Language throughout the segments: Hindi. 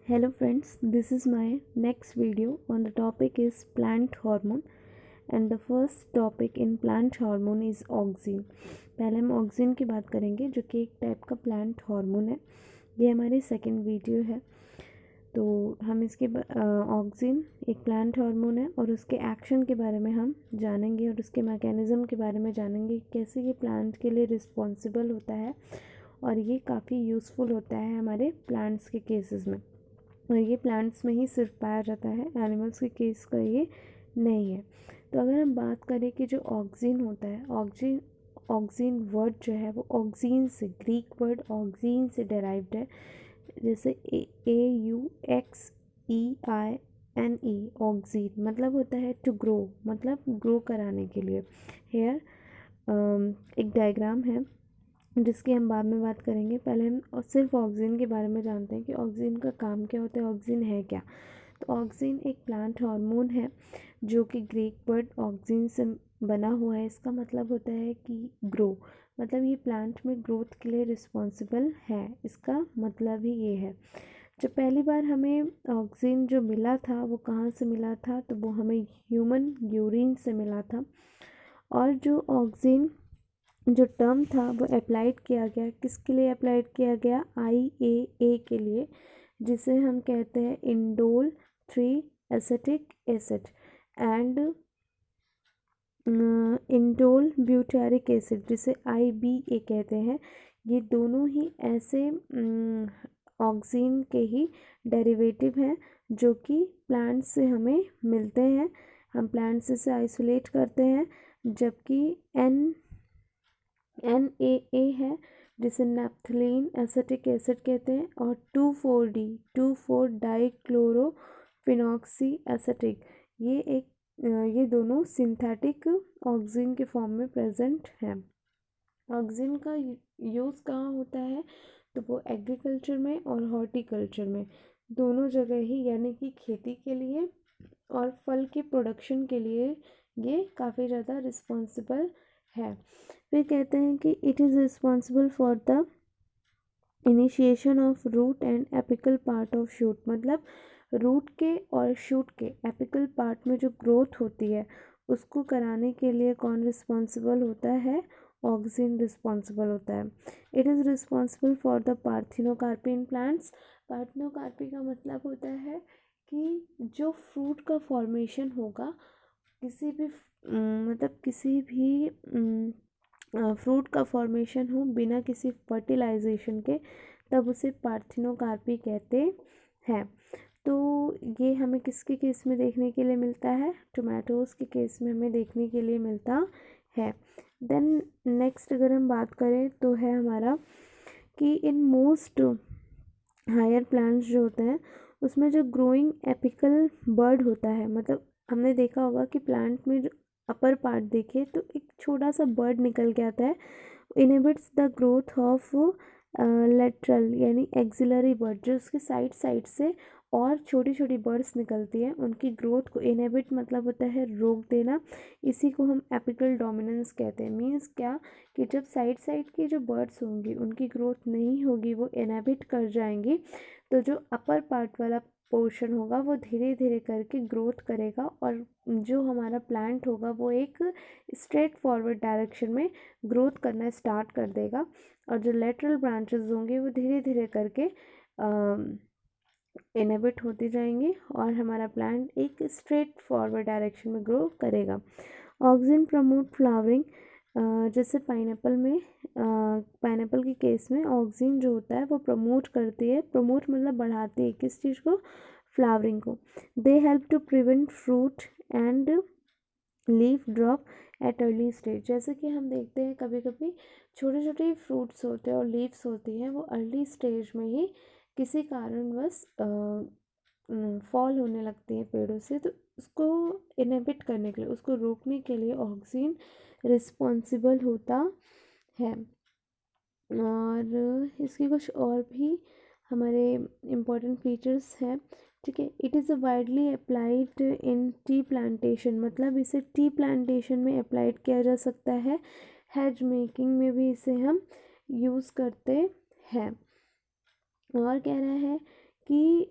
Hello friends, this is my next video on the topic is plant hormone and the first topic in plant hormone is auxin. पहले हम ऑक्सिन की बात करेंगे जो कि एक टाइप का प्लांट हार्मोन है। ये हमारी सेकंड वीडियो है। तो हम इसके ऑक्सिन एक प्लांट हार्मोन है और उसके एक्शन के बारे में हम जानेंगे और उसके मैकेनिज़्म के बारे में जानेंगे कैसे ये प्लांट के लिए रिस्पॉन्सिबल होता है और ये काफ़ी यूज़फुल होता है हमारे प्लांट्स के केसेस में। और ये प्लांट्स में ही सिर्फ पाया जाता है, एनिमल्स के केस का ये नहीं है। तो अगर हम बात करें कि जो ऑक्सिन होता है, ऑक्सिन वर्ड जो है वो ऑक्सीन से, ग्रीक वर्ड ऑक्सीन से डेराइव्ड है। जैसे AUXEINE ऑक्सीन मतलब होता है टू ग्रो, मतलब ग्रो कराने के लिए। हेयर एक डायग्राम है जिसकी हम बाद में बात करेंगे। पहले हम और सिर्फ ऑक्सिन के बारे में जानते हैं कि ऑक्सिन का काम क्या होता है, ऑक्सिन है क्या। तो ऑक्सिन एक प्लांट हार्मोन है जो कि ग्रीक वर्ड ऑक्सिन से बना हुआ है। इसका मतलब होता है कि ग्रो, मतलब ये प्लांट में ग्रोथ के लिए रिस्पॉन्सिबल है। इसका मतलब ही ये है। जब पहली बार हमें ऑक्सिन जो मिला था वो कहाँ से मिला था, तो वो हमें ह्यूमन यूरिन से मिला था। और जो ऑक्सिन जो टर्म था वो अप्लाइड किया गया, किसके लिए अप्लाइड किया गया, IAA के लिए, जिसे हम कहते हैं indole 3 acetic acid and indole butyric acid जिसे IBA कहते हैं। ये दोनों ही ऐसे ऑक्सिन के ही डेरिवेटिव हैं जो कि प्लांट से हमें मिलते हैं। हम प्लांट से इसे आइसोलेट करते हैं, जबकि NAA है जिसे नैप्थलीन एसिटिक एसिड कहते हैं, और 2,4-D 2,4-डाइक्लोरोफिनॉक्सी एसिटिक, ये दोनों सिंथेटिक ऑक्सिन के फॉर्म में प्रेजेंट हैं। ऑक्सिन का यूज़ कहाँ होता है, तो वो एग्रीकल्चर में और हॉर्टिकल्चर में दोनों जगह ही, यानी कि खेती के लिए और फल के प्रोडक्शन के लिए ये काफ़ी ज़्यादा रिस्पॉन्सिबल है। फिर कहते हैं कि it is responsible for the initiation of root and apical part of shoot, मतलब रूट के और शूट के एपिकल पार्ट में जो ग्रोथ होती है उसको कराने के लिए कौन रिस्पॉन्सिबल होता है, ऑक्सिन रिस्पॉन्सिबल होता है। It is responsible for the parthenocarpy in plants. Parthenocarpy का मतलब होता है कि जो फ्रूट का फॉर्मेशन होगा किसी भी मतलब किसी भी फ्रूट का फॉर्मेशन हो बिना किसी फर्टिलाइजेशन के, तब उसे पार्थिनोकार्पी कहते हैं। तो ये हमें किसके केस में देखने के लिए मिलता है, टोमेटोज़ के केस में हमें देखने के लिए मिलता है। देन नेक्स्ट अगर हम बात करें तो है हमारा कि इन मोस्ट हायर प्लांट्स जो होते हैं उसमें जो ग्रोइंग एपिकल बर्ड होता है, मतलब हमने देखा होगा कि प्लांट में जो अपर पार्ट देखे तो एक छोटा सा बर्ड निकल के आता है, inhibits the growth of lateral यानी एक्सिलरी बर्ड, जो उसके साइड साइड से और छोटी छोटी बर्ड्स निकलती हैं, उनकी ग्रोथ को इनहिबिट मतलब होता है रोक देना। इसी को हम एपिकल डोमिनेंस कहते हैं। मीन्स क्या कि जब साइड साइड की जो बर्ड्स होंगी उनकी ग्रोथ नहीं होगी, वो इनहिबिट कर जाएंगी, तो जो अपर पार्ट वाला पोर्शन होगा वो धीरे धीरे करके ग्रोथ करेगा और जो हमारा प्लांट होगा वो एक स्ट्रेट फॉरवर्ड डायरेक्शन में ग्रोथ करना स्टार्ट कर देगा, और जो लेटरल ब्रांचेस होंगे वो धीरे धीरे करके इनहिबिट होती जाएंगी और हमारा प्लांट एक स्ट्रेट फॉरवर्ड डायरेक्शन में ग्रो करेगा। ऑक्सिन प्रमोट फ्लावरिंग, जैसे पाइनएप्पल में पाइनएप्पल के केस में ऑक्सिन जो होता है वो प्रमोट करती है, प्रमोट मतलब बढ़ाती है किस चीज़ को, फ्लावरिंग को। They help to prevent fruit and leaf drop at early stage, जैसे कि हम देखते हैं कभी कभी छोटे छोटे फ्रूट्स होते हैं और लीव्स होती हैं वो अर्ली स्टेज में ही किसी कारणवश फॉल होने लगती हैं पेड़ों से, तो उसको इनहिबिट करने के लिए, उसको रोकने के लिए ऑक्सिन रिस्पॉन्सिबल होता है। और इसके कुछ और भी हमारे इम्पोर्टेंट फीचर्स हैं, ठीक है। It is a widely applied in tea plantation, मतलब इसे टी प्लांटेशन में अप्लाइड किया जा सकता है, हेज मेकिंग में भी इसे हम यूज़ करते हैं। और कह रहा है कि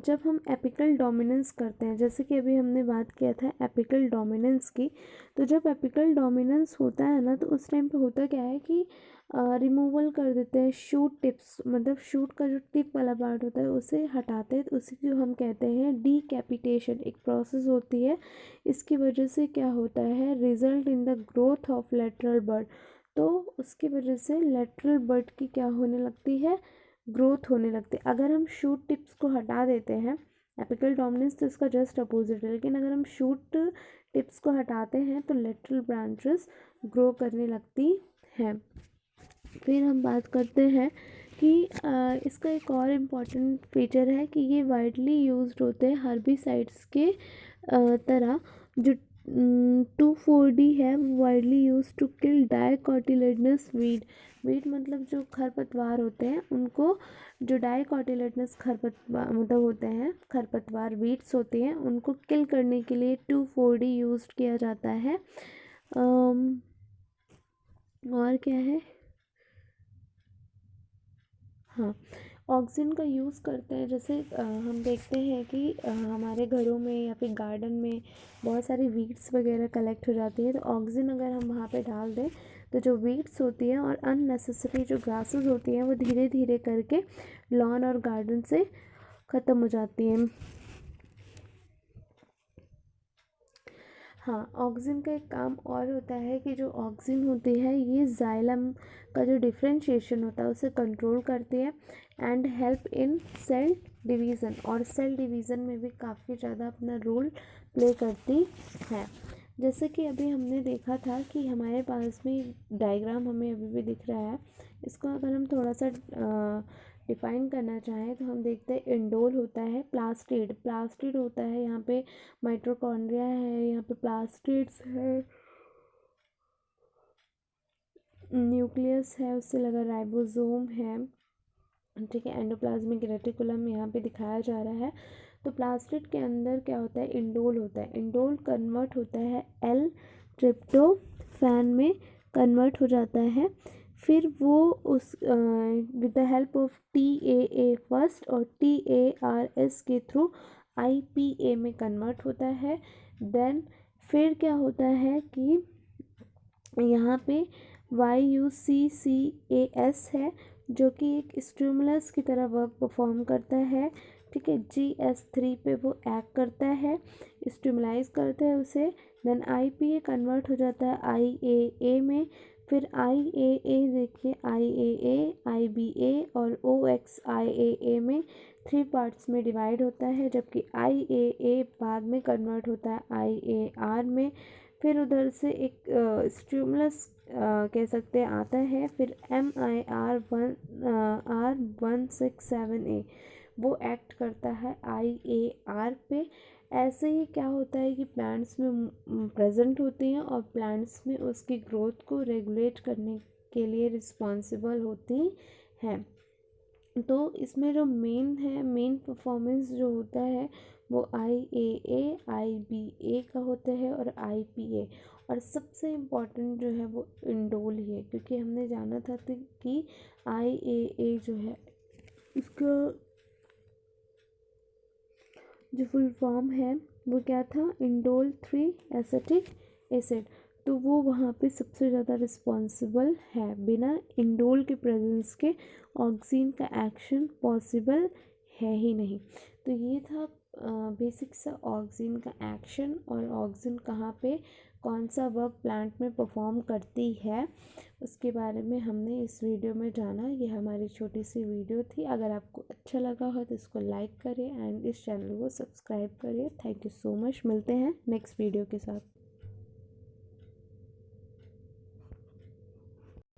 जब हम एपिकल डोमिनेंस करते हैं, जैसे कि अभी हमने बात किया था एपिकल डोमिनेंस की, तो जब एपिकल डोमिनेंस होता है ना, तो उस टाइम पे होता क्या है कि रिमूवल कर देते हैं शूट टिप्स, मतलब शूट का जो टिप वाला पार्ट होता है उसे हटाते हैं, तो उसी को हम कहते हैं डीकैपिटेशन। एक प्रोसेस होती है, इसकी वजह से क्या होता है, result in the growth of lateral bird. तो उसकी वजह से लेटरल बर्ड की क्या होने लगती है, ग्रोथ होने लगती है। अगर हम शूट टिप्स को हटा देते हैं, एपिकल डोमिनेंस तो इसका जस्ट अपोजिट है, लेकिन अगर हम शूट टिप्स को हटाते हैं तो लेटरल ब्रांचेस ग्रो करने लगती हैं। फिर हम बात करते हैं कि इसका एक और इम्पॉर्टेंट फीचर है कि ये वाइडली यूज्ड होते हैं हर्बिसाइड्स के तरह। जो 2,4-D है वो widely use to kill dicotyledonous weed. Weed मतलब जो खरपतवार होते हैं उनको, जो डाइकोटिलेडनस खरपतवार मतलब होते हैं, खरपतवार वीड्स होते हैं, उनको किल करने के लिए 2,4-D यूज किया जाता है। और क्या है, हाँ, ऑक्सीजन का यूज़ करते हैं। जैसे हम देखते हैं कि हमारे घरों में या फिर गार्डन में बहुत सारी वीड्स वगैरह कलेक्ट हो जाती है, तो ऑक्सीजन अगर हम वहाँ पे डाल दें तो जो वीड्स होती हैं और अननेसेसरी जो ग्रासेस होती हैं वो धीरे धीरे करके लॉन और गार्डन से ख़त्म हो जाती हैं। हाँ, ऑक्सिन का एक काम और होता है कि जो ऑक्सिन होती है ये जाइलम का जो डिफरेंशिएशन होता है उसे कंट्रोल करती है and help in cell division, और सेल डिवीज़न में भी काफ़ी ज़्यादा अपना रोल प्ले करती है। जैसे कि अभी हमने देखा था कि हमारे पास में डायग्राम हमें अभी भी दिख रहा है, इसको अगर हम थोड़ा सा डिफाइन करना चाहें तो हम देखते हैं इंडोल होता है, प्लास्टिड प्लास्टिड होता है, यहाँ पे माइटोकॉन्ड्रिया है, यहाँ पे प्लास्टिड्स है, न्यूक्लियस है, उससे लगा राइबोसोम है, ठीक है, एंडोप्लाज्मिक रेटिकुलम यहाँ पे दिखाया जा रहा है। तो प्लास्टिड के अंदर क्या होता है, इंडोल होता है, इंडोल कन्वर्ट होता है एल ट्रिप्टोफैन में कन्वर्ट हो जाता है, फिर वो उस with the help of TAA first और TARS के थ्रू IPA में कन्वर्ट होता है। देन फिर क्या होता है कि यहाँ पे YUCCAS है जो कि एक स्टिमुलस की तरह वर्क परफॉर्म करता है, ठीक है। GS3 पे वो एक्ट करता है, स्टिमुलाइज करता है उसे। देन IPA कन्वर्ट हो जाता है IAA में, फिर IAA देखिए IAA, IBA और OXIAA में 3 पार्ट्स में डिवाइड होता है, जबकि IAA बाद में कन्वर्ट होता है IAR में। फिर उधर से एक स्टिमुलस कह सकते हैं आता है, फिर MIR1R167A वो एक्ट करता है IAR पे। ऐसे ही क्या होता है कि प्लांट्स में प्रेजेंट होती हैं और प्लांट्स में उसकी ग्रोथ को रेगुलेट करने के लिए रिस्पॉन्सिबल होती हैं। तो इसमें जो मेन परफॉर्मेंस जो होता है वो IAA, IBA का होता है और IPA, और सबसे इम्पॉर्टेंट जो है वो इंडोल ही है, क्योंकि हमने जाना था कि IAA जो है इसका जो फुल फॉर्म है वो क्या था, इंडोल 3 एसिटिक एसिड, तो वो वहाँ पे सबसे ज़्यादा रिस्पॉन्सिबल है। बिना इंडोल के प्रेजेंस के ऑक्सीन का एक्शन पॉसिबल है ही नहीं। तो ये था बेसिक सा ऑक्सीन का एक्शन, और ऑक्सीन कहाँ पे कौन सा वर्क प्लांट में परफॉर्म करती है उसके बारे में हमने इस वीडियो में जाना। ये हमारी छोटी सी वीडियो थी। अगर आपको अच्छा लगा हो तो इसको लाइक करें एंड इस चैनल को सब्सक्राइब करिए। Thank you so much. मिलते हैं नेक्स्ट वीडियो के साथ।